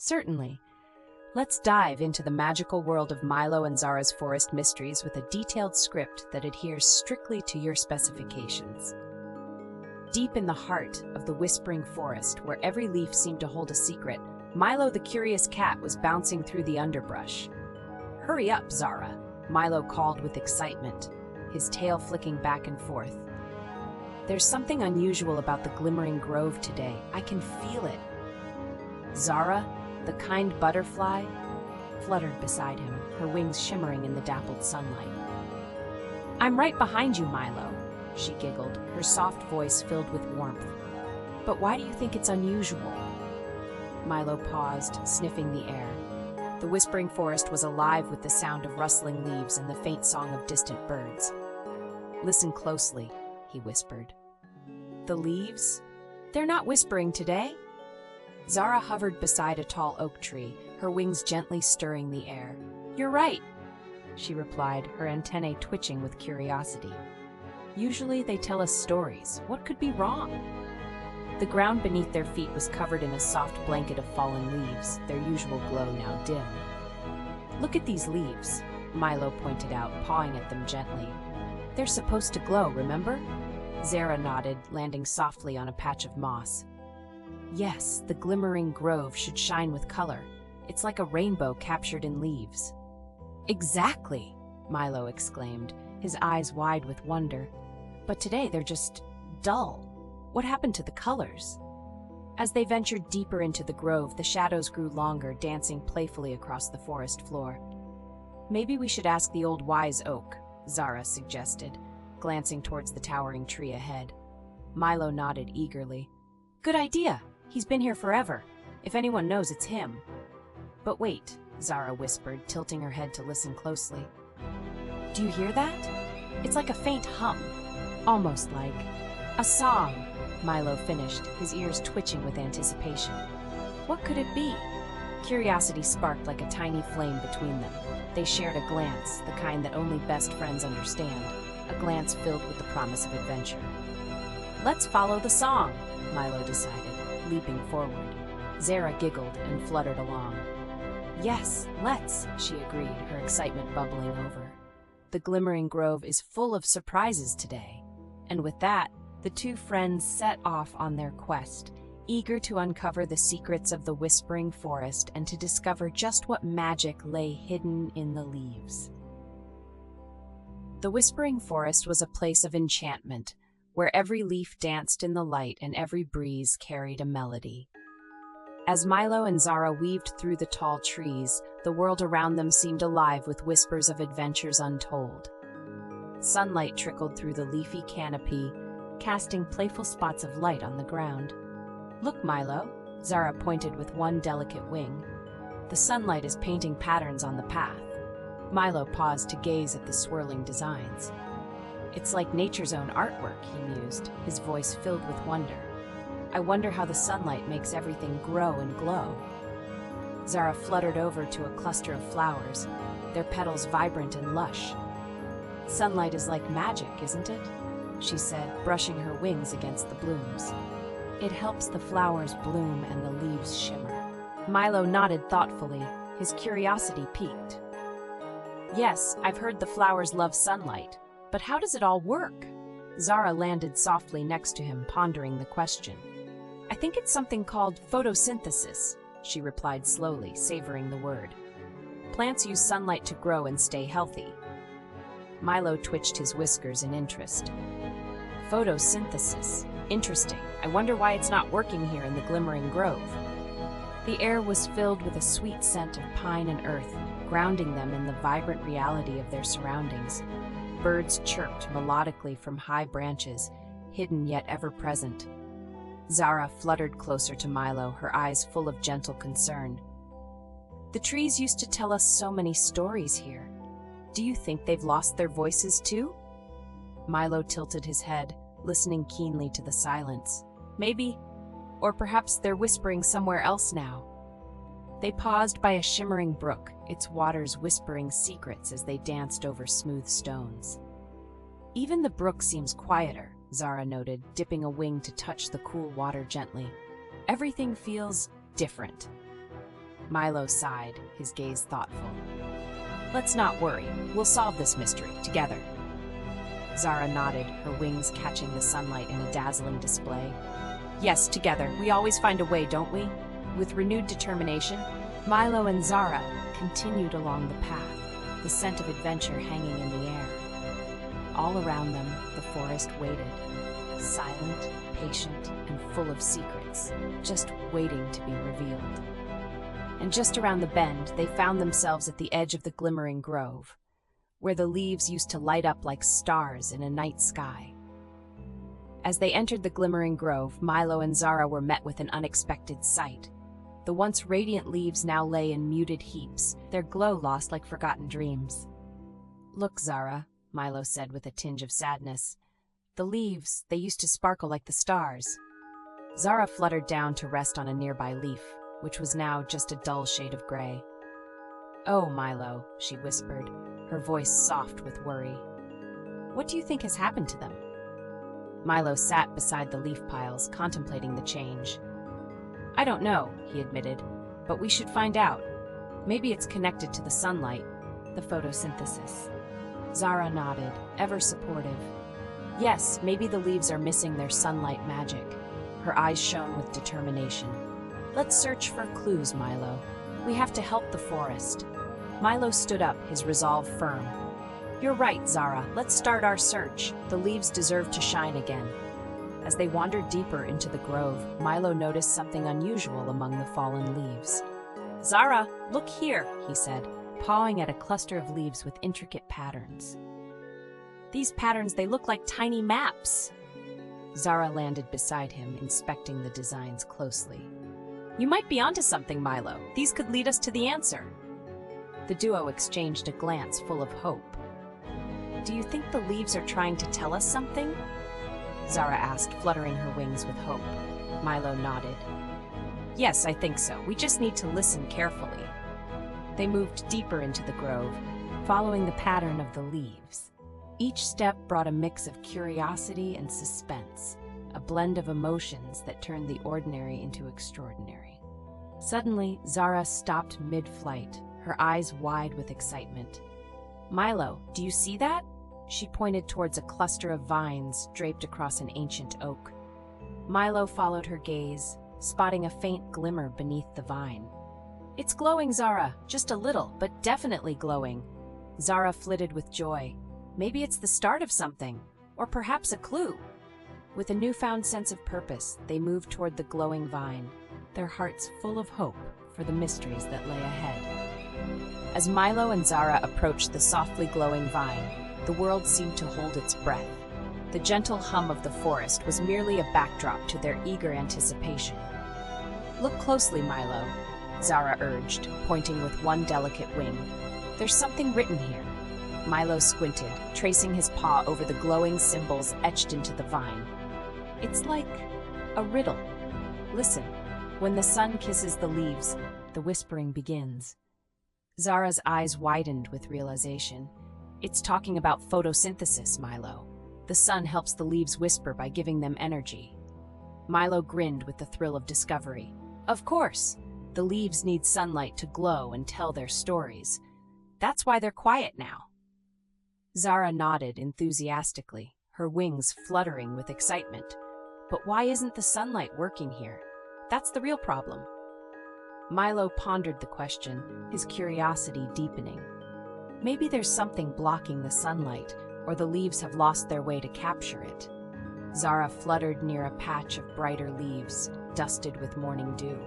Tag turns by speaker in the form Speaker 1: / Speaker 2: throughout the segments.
Speaker 1: Certainly. Let's dive into the magical world of Milo and Zara's forest mysteries with a detailed script that adheres strictly to your specifications. Deep in the heart of the whispering forest, where every leaf seemed to hold a secret, Milo the curious cat was bouncing through the underbrush. "Hurry up, Zara," Milo called with excitement, his tail flicking back and forth. "There's something unusual about the Glimmering Grove today. I can feel it." Zara, the kind butterfly, fluttered beside him, her wings shimmering in the dappled sunlight. "I'm right behind you, Milo," she giggled, her soft voice filled with warmth. "But why do you think it's unusual?" Milo paused, sniffing the air. The whispering forest was alive with the sound of rustling leaves and the faint song of distant birds. "Listen closely," he whispered. "The leaves? They're not whispering today." Zara hovered beside a tall oak tree, her wings gently stirring the air. "You're right," she replied, her antennae twitching with curiosity. "Usually they tell us stories. What could be wrong?" The ground beneath their feet was covered in a soft blanket of fallen leaves, their usual glow now dim. "Look at these leaves," Milo pointed out, pawing at them gently. "They're supposed to glow, remember?" Zara nodded, landing softly on a patch of moss. "Yes, the Glimmering Grove should shine with color. It's like a rainbow captured in leaves." "Exactly!" Milo exclaimed, his eyes wide with wonder. "But today they're just dull. What happened to the colors?" As they ventured deeper into the grove, the shadows grew longer, dancing playfully across the forest floor. "Maybe we should ask the old wise oak," Zara suggested, glancing towards the towering tree ahead. Milo nodded eagerly. "Good idea! He's been here forever. If anyone knows, it's him." "But wait," Zara whispered, tilting her head to listen closely. "Do you hear that? It's like a faint hum. Almost like a song," Milo finished, his ears twitching with anticipation. What could it be? Curiosity sparked like a tiny flame between them. They shared a glance, the kind that only best friends understand, a glance filled with the promise of adventure. "Let's follow the song," Milo decided, leaping forward. Zara giggled and fluttered along. "Yes, let's," she agreed, her excitement bubbling over. The Glimmering Grove is full of surprises today. And with that, the two friends set off on their quest, eager to uncover the secrets of the whispering forest and to discover just what magic lay hidden in the leaves. The whispering forest was a place of enchantment, where every leaf danced in the light and every breeze carried a melody. As Milo and Zara weaved through the tall trees, the world around them seemed alive with whispers of adventures untold. Sunlight trickled through the leafy canopy, casting playful spots of light on the ground. "Look, Milo," Zara pointed with one delicate wing. "The sunlight is painting patterns on the path." Milo paused to gaze at the swirling designs. "It's like nature's own artwork," he mused, his voice filled with wonder. "I wonder how the sunlight makes everything grow and glow." Zara fluttered over to a cluster of flowers, their petals vibrant and lush. "Sunlight is like magic, isn't it?" she said, brushing her wings against the blooms. "It helps the flowers bloom and the leaves shimmer." Milo nodded thoughtfully, his curiosity piqued. "Yes, I've heard the flowers love sunlight, but how does it all work?" Zara landed softly next to him, pondering the question. "I think it's something called photosynthesis," she replied slowly, savoring the word. "Plants use sunlight to grow and stay healthy." Milo twitched his whiskers in interest. "Photosynthesis. Interesting. I wonder why it's not working here in the Glimmering Grove." The air was filled with a sweet scent of pine and earth, grounding them in the vibrant reality of their surroundings. Birds chirped melodically from high branches, hidden yet ever present. Zara fluttered closer to Milo, her eyes full of gentle concern. "The trees used to tell us so many stories here. Do you think they've lost their voices too?" Milo tilted his head, listening keenly to the silence. "Maybe, or perhaps they're whispering somewhere else now." They paused by a shimmering brook, its waters whispering secrets as they danced over smooth stones. "Even the brook seems quieter," Zara noted, dipping a wing to touch the cool water gently. "Everything feels different." Milo sighed, his gaze thoughtful. Let's not worry. We'll solve this mystery together. Zara nodded, her wings catching the sunlight in a dazzling display. Yes, together. We always find a way, don't we? With renewed determination, Milo and Zara continued along the path, the scent of adventure hanging in the air. All around them, the forest waited, silent, patient, and full of secrets, just waiting to be revealed. And just around the bend, they found themselves at the edge of the Glimmering Grove, where the leaves used to light up like stars in a night sky. As they entered the Glimmering Grove, Milo and Zara were met with an unexpected sight. The once radiant leaves now lay in muted heaps, their glow lost like forgotten dreams. Look, Zara, Milo said with a tinge of sadness. The leaves, they used to sparkle like the stars. Zara fluttered down to rest on a nearby leaf, which was now just a dull shade of gray. Oh, Milo, she whispered, her voice soft with worry. What do you think has happened to them? Milo sat beside the leaf piles, contemplating the change. I don't know, he admitted, but we should find out. Maybe it's connected to the sunlight, the photosynthesis. Zara nodded, ever supportive. Yes, maybe the leaves are missing their sunlight magic. Her eyes shone with determination. Let's search for clues, Milo. We have to help the forest. Milo stood up, his resolve firm. You're right, Zara. Let's start our search. The leaves deserve to shine again. As they wandered deeper into the grove, Milo noticed something unusual among the fallen leaves. Zara, look here, he said, pawing at a cluster of leaves with intricate patterns. These patterns, they look like tiny maps. Zara landed beside him, inspecting the designs closely. You might be onto something, Milo. These could lead us to the answer. The duo exchanged a glance full of hope. Do you think the leaves are trying to tell us something? Zara asked, fluttering her wings with hope. Milo nodded. Yes, I think so. We just need to listen carefully. They moved deeper into the grove, following the pattern of the leaves. Each step brought a mix of curiosity and suspense, a blend of emotions that turned the ordinary into extraordinary. Suddenly, Zara stopped mid-flight, her eyes wide with excitement. Milo, do you see that? She pointed towards a cluster of vines draped across an ancient oak. Milo followed her gaze, spotting a faint glimmer beneath the vine. It's glowing, Zara, just a little, but definitely glowing. Zara flitted with joy. Maybe it's the start of something, or perhaps a clue. With a newfound sense of purpose, they moved toward the glowing vine, their hearts full of hope for the mysteries that lay ahead. As Milo and Zara approached the softly glowing vine, the world seemed to hold its breath. The gentle hum of the forest was merely a backdrop to their eager anticipation. Look closely, Milo, Zara urged, pointing with one delicate wing. There's something written here. Milo squinted, tracing his paw over the glowing symbols etched into the vine. It's like a riddle. Listen, when the sun kisses the leaves, the whispering begins. Zara's eyes widened with realization. It's talking about photosynthesis, Milo. The sun helps the leaves whisper by giving them energy. Milo grinned with the thrill of discovery. Of course, the leaves need sunlight to glow and tell their stories. That's why they're quiet now. Zara nodded enthusiastically, her wings fluttering with excitement. But why isn't the sunlight working here? That's the real problem. Milo pondered the question, his curiosity deepening. Maybe there's something blocking the sunlight, or the leaves have lost their way to capture it. Zara fluttered near a patch of brighter leaves, dusted with morning dew.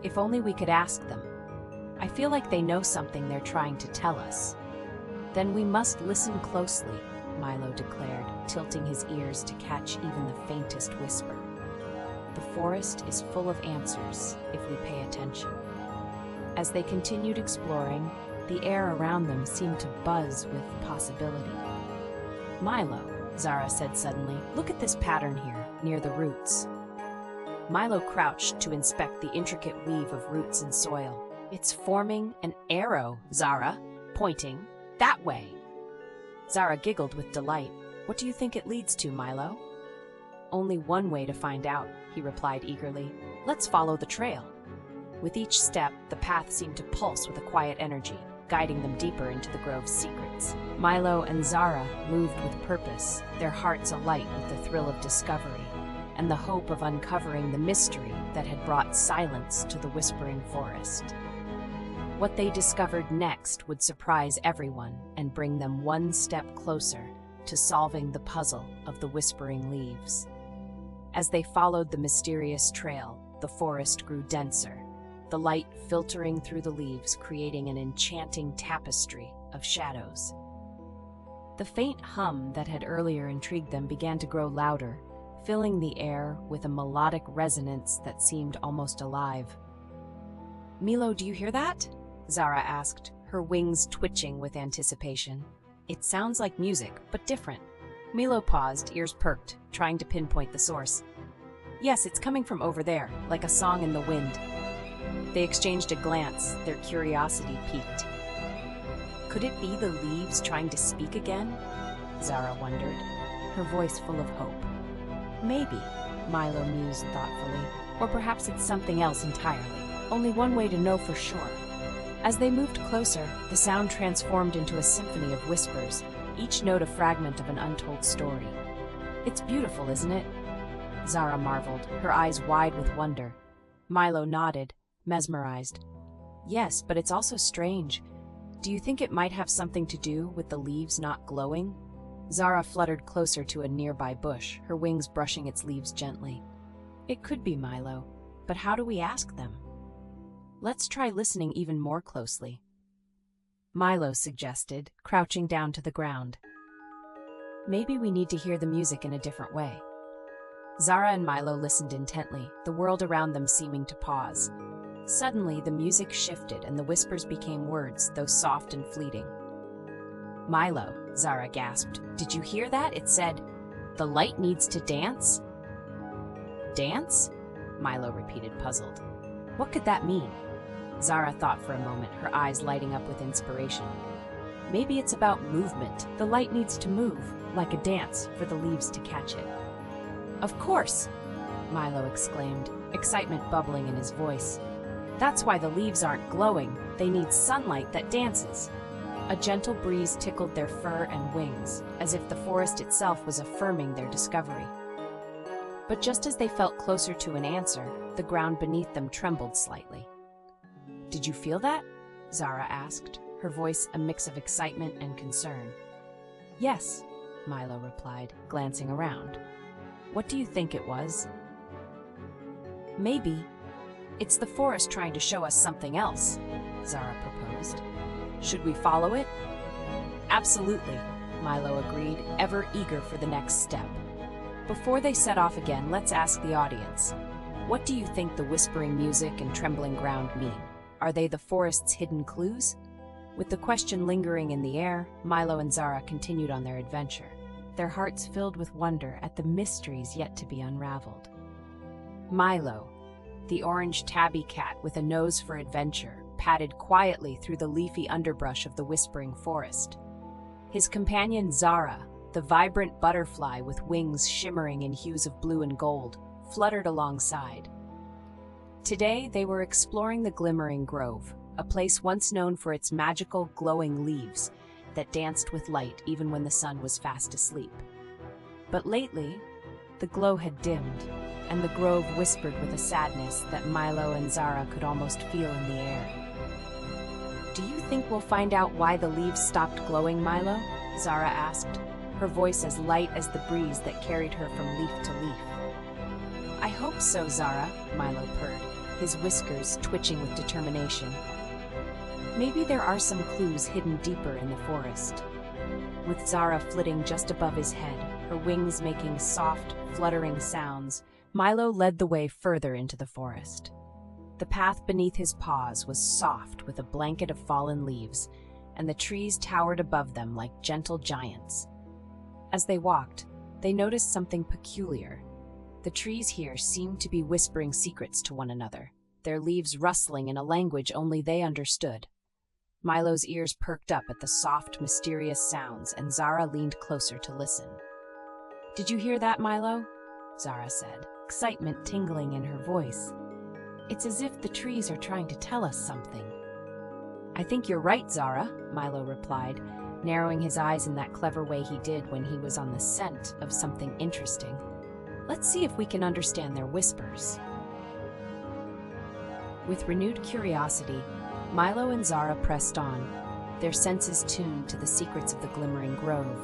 Speaker 1: If only we could ask them. I feel like they know something they're trying to tell us. Then we must listen closely, Milo declared, tilting his ears to catch even the faintest whisper. The forest is full of answers if we pay attention. As they continued exploring, the air around them seemed to buzz with possibility. Milo, Zara said suddenly, look at this pattern here, near the roots. Milo crouched to inspect the intricate weave of roots and soil. It's forming an arrow, Zara, pointing that way. Zara giggled with delight. What do you think it leads to, Milo? Only one way to find out, he replied eagerly. Let's follow the trail. With each step, the path seemed to pulse with a quiet energy, guiding them deeper into the grove's secrets. Milo and Zara moved with purpose, their hearts alight with the thrill of discovery and the hope of uncovering the mystery that had brought silence to the Whispering Forest. What they discovered next would surprise everyone and bring them one step closer to solving the puzzle of the Whispering Leaves. As they followed the mysterious trail, the forest grew denser, the light filtering through the leaves, creating an enchanting tapestry of shadows. The faint hum that had earlier intrigued them began to grow louder, filling the air with a melodic resonance that seemed almost alive. "Milo, do you hear that?" Zara asked, her wings twitching with anticipation. "It sounds like music, but different." Milo paused, ears perked, trying to pinpoint the source. "Yes, it's coming from over there, like a song in the wind." They exchanged a glance, their curiosity piqued. Could it be the leaves trying to speak again? Zara wondered, her voice full of hope. Maybe, Milo mused thoughtfully, or perhaps it's something else entirely. Only one way to know for sure. As they moved closer, the sound transformed into a symphony of whispers, each note a fragment of an untold story. "It's beautiful, isn't it?" Zara marveled, her eyes wide with wonder. Milo nodded, mesmerized. "Yes, but it's also strange. Do you think it might have something to do with the leaves not glowing?" Zara fluttered closer to a nearby bush, her wings brushing its leaves gently. "It could be, Milo, but how do we ask them?" "Let's try listening even more closely," Milo suggested, crouching down to the ground. "Maybe we need to hear the music in a different way." Zara and Milo listened intently, the world around them seeming to pause. Suddenly, the music shifted and the whispers became words, though soft and fleeting. "Milo," Zara gasped, "did you hear that? It said, 'The light needs to dance?'" "Dance?" Milo repeated, puzzled. What could that mean? Zara thought for a moment, her eyes lighting up with inspiration. Maybe it's about movement. The light needs to move, like a dance, for the leaves to catch it. "Of course!" Milo exclaimed, excitement bubbling in his voice. "That's why the leaves aren't glowing. They need sunlight that dances." A gentle breeze tickled their fur and wings, as if the forest itself was affirming their discovery. But just as they felt closer to an answer, the ground beneath them trembled slightly. "Did you feel that?" Zara asked, her voice a mix of excitement and concern. "Yes," Milo replied, glancing around. "What do you think it was?" "Maybe it's the forest trying to show us something else," Zara proposed. "Should we follow it?" "Absolutely," Milo agreed, ever eager for the next step. Before they set off again, let's ask the audience. What do you think the whispering music and trembling ground mean? Are they the forest's hidden clues? With the question lingering in the air, Milo and Zara continued on their adventure, their hearts filled with wonder at the mysteries yet to be unraveled. Milo, the orange tabby cat with a nose for adventure, padded quietly through the leafy underbrush of the whispering forest. His companion Zara, the vibrant butterfly with wings shimmering in hues of blue and gold, fluttered alongside. Today they were exploring the Glimmering Grove, a place once known for its magical glowing leaves that danced with light even when the sun was fast asleep. But lately, the glow had dimmed, and the grove whispered with a sadness that Milo and Zara could almost feel in the air. "Do you think we'll find out why the leaves stopped glowing, Milo?" Zara asked, her voice as light as the breeze that carried her from leaf to leaf. "I hope so, Zara," Milo purred, his whiskers twitching with determination. Maybe there are some clues hidden deeper in the forest. With Zara flitting just above his head, her wings making soft, fluttering sounds, Milo led the way further into the forest. The path beneath his paws was soft with a blanket of fallen leaves, and the trees towered above them like gentle giants. As they walked, they noticed something peculiar. The trees here seemed to be whispering secrets to one another, their leaves rustling in a language only they understood. Milo's ears perked up at the soft, mysterious sounds, and Zara leaned closer to listen. "Did you hear that, Milo?" Zara said, excitement tingling in her voice. It's as if the trees are trying to tell us something. I think you're right, Zara, Milo replied, narrowing his eyes in that clever way he did when he was on the scent of something interesting. Let's see if we can understand their whispers. With renewed curiosity, Milo and Zara pressed on, their senses tuned to the secrets of the Glimmering Grove.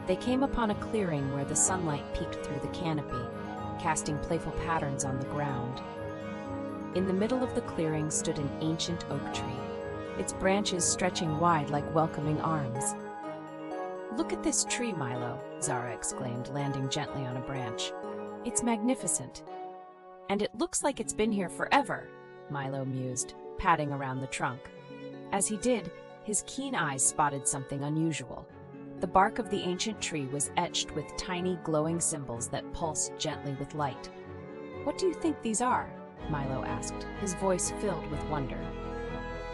Speaker 1: They came upon a clearing where the sunlight peeked through the canopy, casting playful patterns on the ground. In the middle of the clearing stood an ancient oak tree, its branches stretching wide like welcoming arms. "Look at this tree, Milo," Zara exclaimed, landing gently on a branch. "It's magnificent." "And it looks like it's been here forever," Milo mused, patting around the trunk. As he did, his keen eyes spotted something unusual. The bark of the ancient tree was etched with tiny glowing symbols that pulsed gently with light. "What do you think these are?" Milo asked, his voice filled with wonder.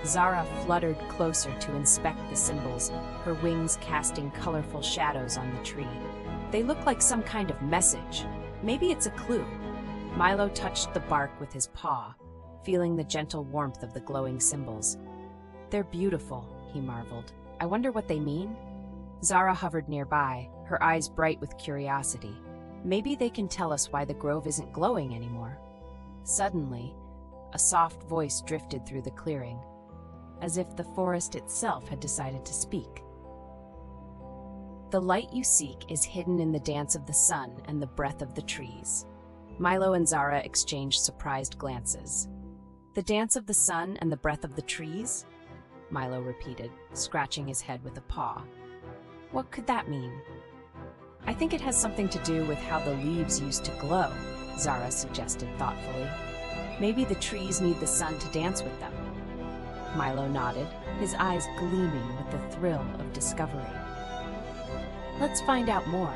Speaker 1: Zara fluttered closer to inspect the symbols, her wings casting colorful shadows on the tree. "They look like some kind of message. Maybe it's a clue." Milo touched the bark with his paw, feeling the gentle warmth of the glowing symbols. "They're beautiful," he marveled. "I wonder what they mean?" Zara hovered nearby, her eyes bright with curiosity. "Maybe they can tell us why the grove isn't glowing anymore." Suddenly, a soft voice drifted through the clearing, as if the forest itself had decided to speak. "The light you seek is hidden in the dance of the sun and the breath of the trees." Milo and Zara exchanged surprised glances. "The dance of the sun and the breath of the trees?" Milo repeated, scratching his head with a paw. "What could that mean?" "I think it has something to do with how the leaves used to glow," Zara suggested thoughtfully. "Maybe the trees need the sun to dance with them." Milo nodded, his eyes gleaming with the thrill of discovery. "Let's find out more.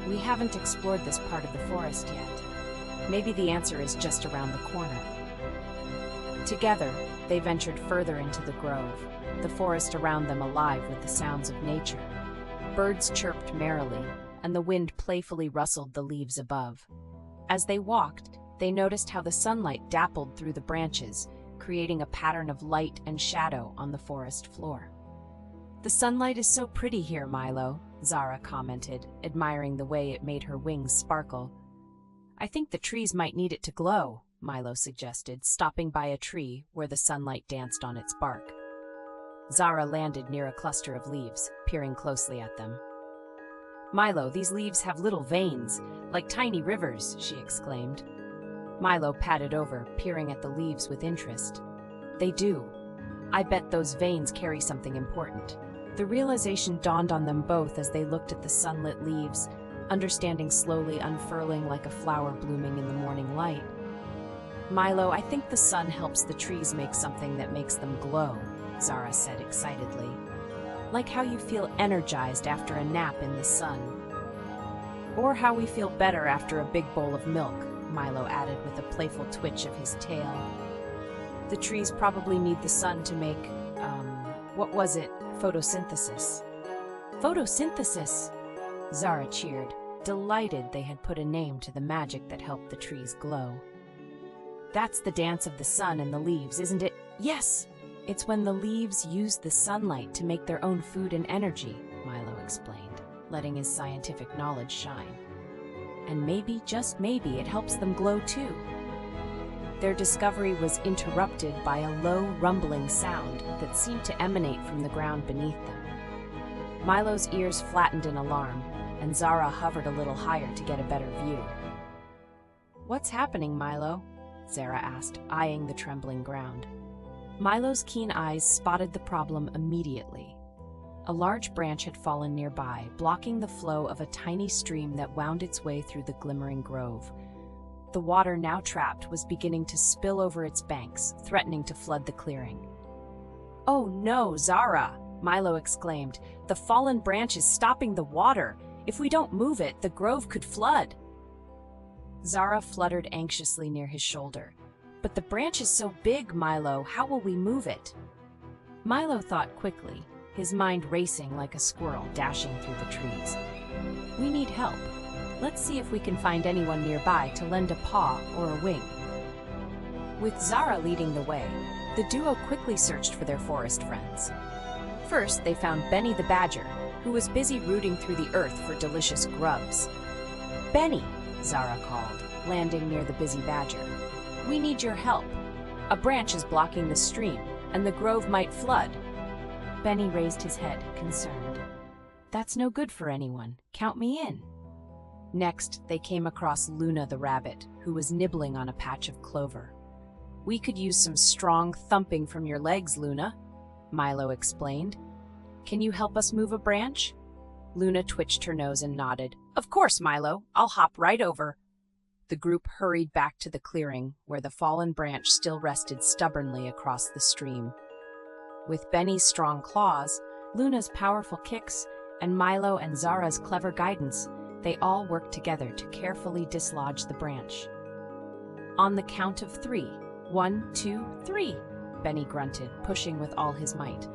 Speaker 1: We haven't explored this part of the forest yet. Maybe the answer is just around the corner." Together, they ventured further into the grove, the forest around them alive with the sounds of nature. Birds chirped merrily, and the wind playfully rustled the leaves above. As they walked, they noticed how the sunlight dappled through the branches, creating a pattern of light and shadow on the forest floor. "The sunlight is so pretty here, Milo," Zara commented, admiring the way it made her wings sparkle. "I think the trees might need it to glow," Milo suggested, stopping by a tree where the sunlight danced on its bark. Zara landed near a cluster of leaves, peering closely at them. "Milo, these leaves have little veins, like tiny rivers," she exclaimed. Milo patted over, peering at the leaves with interest. "They do. I bet those veins carry something important." The realization dawned on them both as they looked at the sunlit leaves, understanding slowly unfurling like a flower blooming in the morning light. "Milo, I think the sun helps the trees make something that makes them glow," Zara said excitedly. "Like how you feel energized after a nap in the sun." "Or how we feel better after a big bowl of milk," Milo added with a playful twitch of his tail. "The trees probably need the sun to make, what was it? Photosynthesis." "Photosynthesis!" Zara cheered, delighted they had put a name to the magic that helped the trees glow. "That's the dance of the sun and the leaves, isn't it?" "Yes! It's when the leaves use the sunlight to make their own food and energy," Milo explained, letting his scientific knowledge shine. "And maybe, just maybe, it helps them glow too." Their discovery was interrupted by a low, rumbling sound that seemed to emanate from the ground beneath them. Milo's ears flattened in alarm, and Zara hovered a little higher to get a better view. "What's happening, Milo?" Zara asked, eyeing the trembling ground. Milo's keen eyes spotted the problem immediately. A large branch had fallen nearby, blocking the flow of a tiny stream that wound its way through the Glimmering Grove. The water, now trapped, was beginning to spill over its banks, threatening to flood the clearing. "Oh no, Zara!" Milo exclaimed. "The fallen branch is stopping the water. If we don't move it, the grove could flood." Zara fluttered anxiously near his shoulder. "But the branch is so big, Milo. How will we move it?" Milo thought quickly, his mind racing like a squirrel dashing through the trees. "We need help. Let's see if we can find anyone nearby to lend a paw or a wing." With Zara leading the way, the duo quickly searched for their forest friends. First, they found Benny the badger, who was busy rooting through the earth for delicious grubs. "Benny," Zara called, landing near the busy badger. "We need your help. A branch is blocking the stream, and the grove might flood." Benny raised his head, concerned. "That's no good for anyone. Count me in." Next, they came across Luna the rabbit, who was nibbling on a patch of clover. "We could use some strong thumping from your legs, Luna," Milo explained. "Can you help us move a branch?" Luna twitched her nose and nodded. "Of course, Milo. I'll hop right over." The group hurried back to the clearing, where the fallen branch still rested stubbornly across the stream. With Benny's strong claws, Luna's powerful kicks, and Milo and Zara's clever guidance, they all worked together to carefully dislodge the branch. "On the count of 3. 1, 2, 3, Benny grunted, pushing with all his might.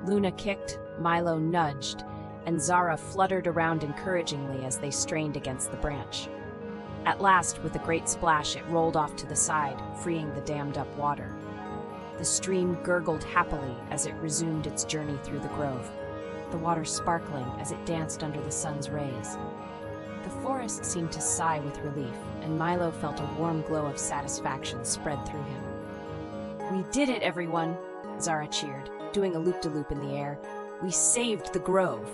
Speaker 1: Luna kicked, Milo nudged, and Zara fluttered around encouragingly as they strained against the branch. At last, with a great splash, it rolled off to the side, freeing the dammed-up water. The stream gurgled happily as it resumed its journey through the grove, the water sparkling as it danced under the sun's rays. The forest seemed to sigh with relief, and Milo felt a warm glow of satisfaction spread through him. "We did it, everyone!" Zara cheered, doing a loop-de-loop in the air. "We saved the grove!"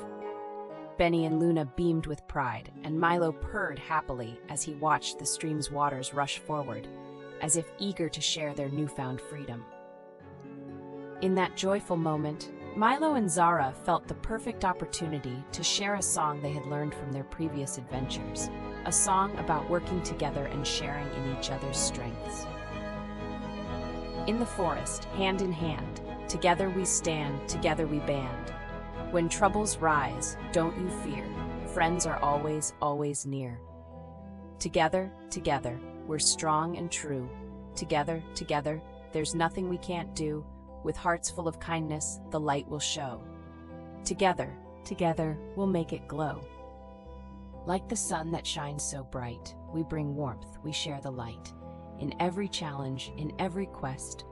Speaker 1: Benny and Luna beamed with pride, and Milo purred happily as he watched the stream's waters rush forward, as if eager to share their newfound freedom. In that joyful moment, Milo and Zara felt the perfect opportunity to share a song they had learned from their previous adventures, a song about working together and sharing in each other's strengths. In the forest, hand in hand, together we stand, together we band. When troubles rise, don't you fear, friends are always, always near. Together, together, we're strong and true. Together, together, there's nothing we can't do. With hearts full of kindness, the light will show. Together, together, we'll make it glow. Like the sun that shines so bright, we bring warmth, we share the light. In every challenge, in every quest,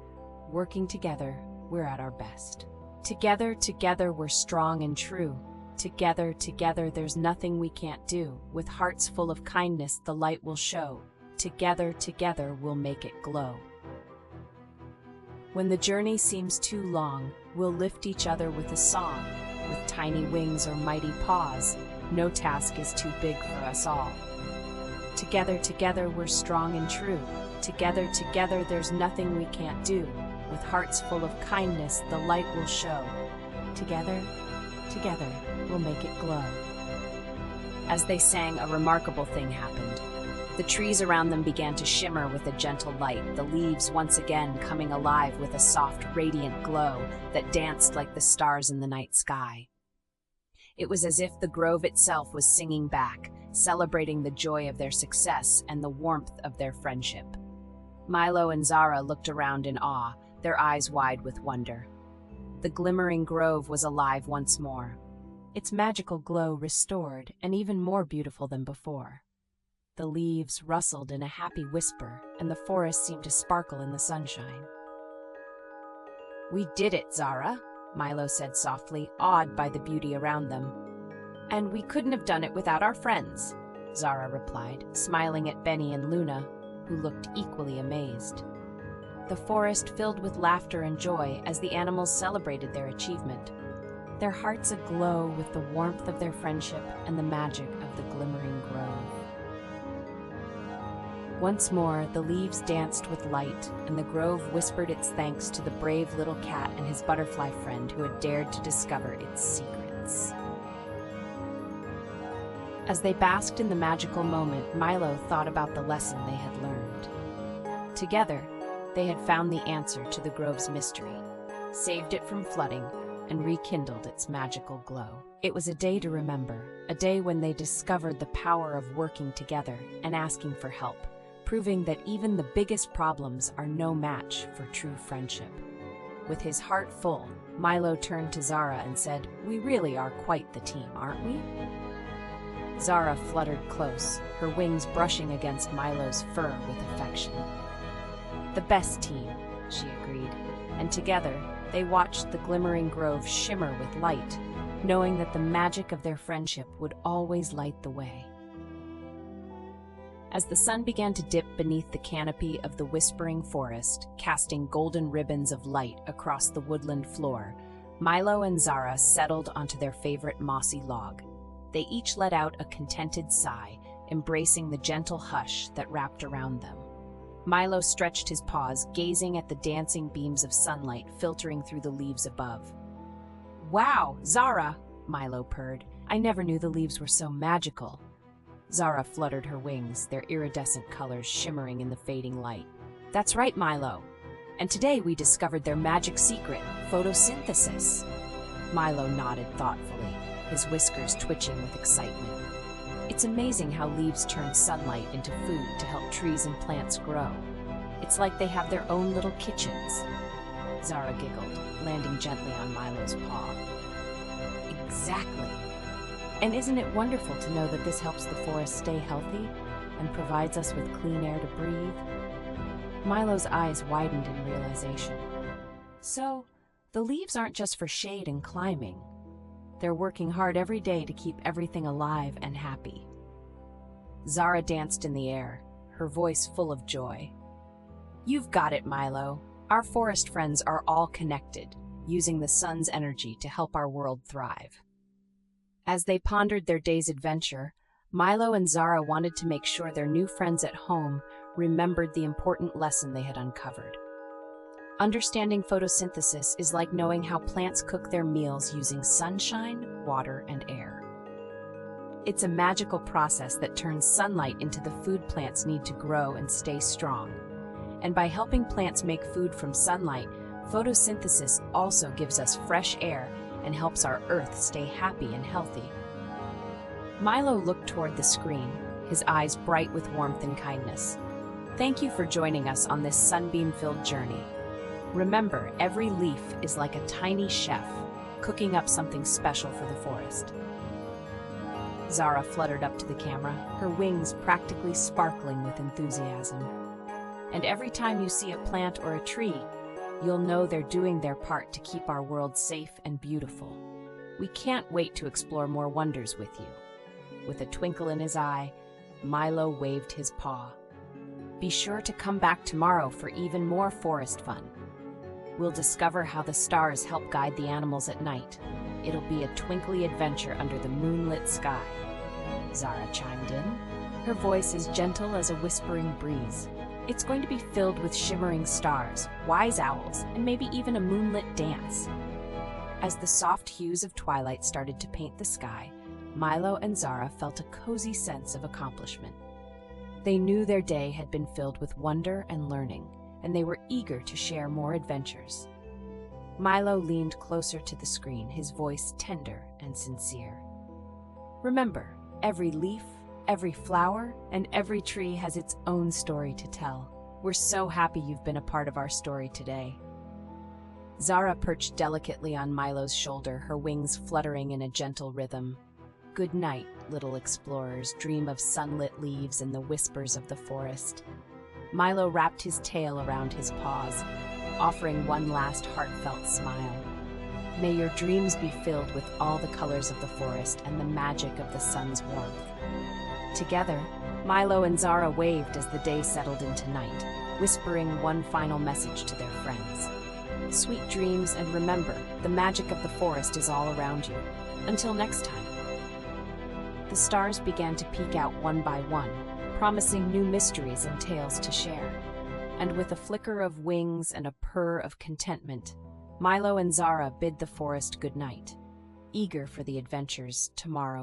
Speaker 1: working together, we're at our best. Together, together, we're strong and true. Together, together, there's nothing we can't do. With hearts full of kindness, the light will show. Together, together, we'll make it glow. When the journey seems too long, we'll lift each other with a song. With tiny wings or mighty paws, no task is too big for us all. Together, together, we're strong and true. Together, together, there's nothing we can't do. With hearts full of kindness, the light will show. Together, together, we'll make it glow. As they sang, a remarkable thing happened. The trees around them began to shimmer with a gentle light, the leaves once again coming alive with a soft, radiant glow that danced like the stars in the night sky. It was as if the grove itself was singing back, celebrating the joy of their success and the warmth of their friendship. Milo and Zara looked around in awe, their eyes wide with wonder. The Glimmering Grove was alive once more, its magical glow restored and even more beautiful than before. The leaves rustled in a happy whisper, and the forest seemed to sparkle in the sunshine. "We did it, Zara," Milo said softly, awed by the beauty around them. "And we couldn't have done it without our friends," Zara replied, smiling at Benny and Luna, who looked equally amazed. The forest filled with laughter and joy as the animals celebrated their achievement, their hearts aglow with the warmth of their friendship and the magic of the Glimmering Grove. Once more, the leaves danced with light, and the grove whispered its thanks to the brave little cat and his butterfly friend who had dared to discover its secrets. As they basked in the magical moment, Milo thought about the lesson they had learned. Together, they had found the answer to the grove's mystery, saved it from flooding, and rekindled its magical glow. It was a day to remember, a day when they discovered the power of working together and asking for help, proving that even the biggest problems are no match for true friendship. With his heart full, Milo turned to Zara and said, "We really are quite the team, aren't we?" Zara fluttered close, her wings brushing against Milo's fur with affection. The best team, she agreed, and together they watched the Glimmering Grove shimmer with light, knowing that the magic of their friendship would always light the way. As the sun began to dip beneath the canopy of the whispering forest, casting golden ribbons of light across the woodland floor, Milo and Zara settled onto their favorite mossy log. They each let out a contented sigh, embracing the gentle hush that wrapped around them. Milo stretched his paws, gazing at the dancing beams of sunlight filtering through the leaves above. "Wow, Zara," Milo purred. "I never knew the leaves were so magical." Zara fluttered her wings, their iridescent colors shimmering in the fading light. "That's right, Milo. And today we discovered their magic secret, photosynthesis." Milo nodded thoughtfully, his whiskers twitching with excitement. "It's amazing how leaves turn sunlight into food to help trees and plants grow. It's like they have their own little kitchens." Zara giggled, landing gently on Milo's paw. "Exactly. And isn't it wonderful to know that this helps the forest stay healthy and provides us with clean air to breathe?" Milo's eyes widened in realization. "So, the leaves aren't just for shade and climbing. They're working hard every day to keep everything alive and happy." Zara danced in the air, her voice full of joy. "You've got it, Milo. Our forest friends are all connected, using the sun's energy to help our world thrive." As they pondered their day's adventure, Milo and Zara wanted to make sure their new friends at home remembered the important lesson they had uncovered. Understanding photosynthesis is like knowing how plants cook their meals using sunshine, water, and air. It's a magical process that turns sunlight into the food plants need to grow and stay strong. And by helping plants make food from sunlight, photosynthesis also gives us fresh air and helps our earth stay happy and healthy. Milo looked toward the screen, his eyes bright with warmth and kindness. "Thank you for joining us on this sunbeam-filled journey. Remember, every leaf is like a tiny chef, cooking up something special for the forest." Zara fluttered up to the camera, her wings practically sparkling with enthusiasm. "And every time you see a plant or a tree, you'll know they're doing their part to keep our world safe and beautiful. We can't wait to explore more wonders with you." With a twinkle in his eye, Milo waved his paw. "Be sure to come back tomorrow for even more forest fun. We'll discover how the stars help guide the animals at night. It'll be a twinkly adventure under the moonlit sky." Zara chimed in, her voice as gentle as a whispering breeze. "It's going to be filled with shimmering stars, wise owls, and maybe even a moonlit dance." As the soft hues of twilight started to paint the sky, Milo and Zara felt a cozy sense of accomplishment. They knew their day had been filled with wonder and learning, and they were eager to share more adventures. Milo leaned closer to the screen, his voice tender and sincere. "Remember, every leaf, every flower, and every tree has its own story to tell. We're so happy you've been a part of our story today." Zara perched delicately on Milo's shoulder, her wings fluttering in a gentle rhythm. "Good night, little explorers, dream of sunlit leaves and the whispers of the forest." Milo wrapped his tail around his paws, offering one last heartfelt smile. "May your dreams be filled with all the colors of the forest and the magic of the sun's warmth." Together, Milo and Zara waved as the day settled into night, whispering one final message to their friends. "Sweet dreams, and remember, the magic of the forest is all around you. Until next time." The stars began to peek out one by one, promising new mysteries and tales to share. And with a flicker of wings and a purr of contentment, Milo and Zara bid the forest good night, eager for the adventures tomorrow.